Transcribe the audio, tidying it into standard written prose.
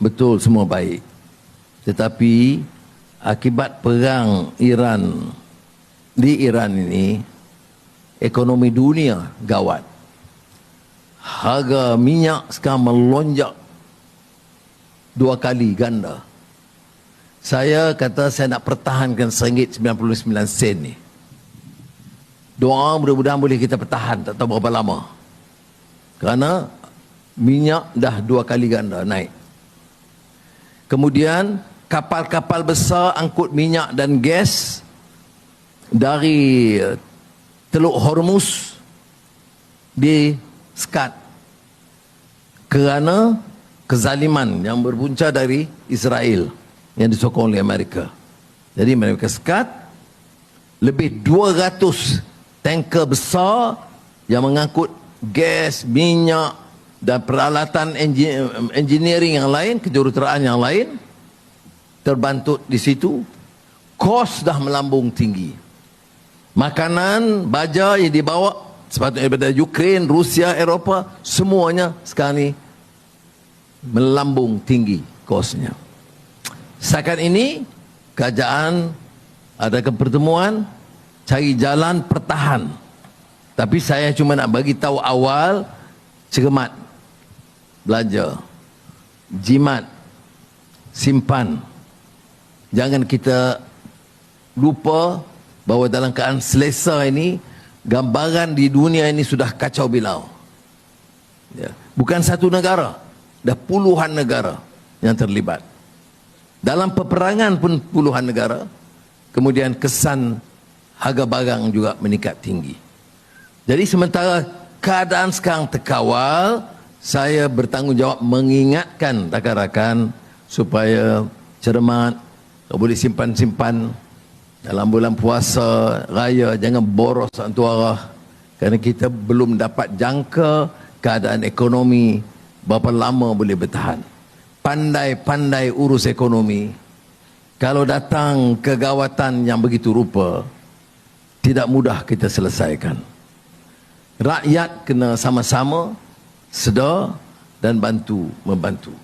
betul semua baik. Tetapi akibat perang di Iran ini, ekonomi dunia gawat. Harga minyak sekarang melonjak 2 kali ganda. Saya kata saya nak pertahankan RM1.99 ni. Doa mudah-mudahan boleh kita pertahan, tak tahu berapa lama. Kerana minyak dah 2 kali ganda naik. Kemudian kapal-kapal besar angkut minyak dan gas dari Teluk Hormuz di-skat kerana kezaliman yang berpunca dari Israel yang disokong oleh Amerika. Jadi mereka sekat lebih 200 tanker besar yang mengangkut gas, minyak dan peralatan engineering yang lain, kejuruteraan yang lain terbantut di situ. Kos dah melambung tinggi. Makanan, baja yang dibawa sepatutnya daripada Ukraine, Rusia, Eropah, semuanya sekarang ni melambung tinggi kosnya. Setakat ini kerajaan ada pertemuan cari jalan pertahan. Tapi saya cuma nak bagi tahu awal, cermat, belajar, jimat, simpan. Jangan kita lupa bahawa dalam keadaan selesa ini, gambaran di dunia ini sudah kacau bilau. Ya. Bukan satu negara, dah puluhan negara yang terlibat. Dalam peperangan pun puluhan negara. Kemudian kesan harga barang juga meningkat tinggi. Jadi sementara keadaan sekarang terkawal, saya bertanggungjawab mengingatkan rakan-rakan supaya cermat, boleh simpan-simpan dalam bulan puasa raya, jangan boros antuara, kerana kita belum dapat jangka keadaan ekonomi berapa lama boleh bertahan. Pandai-pandai urus ekonomi. Kalau datang kegawatan yang begitu rupa, tidak mudah kita selesaikan. Rakyat kena sama-sama sedar dan membantu.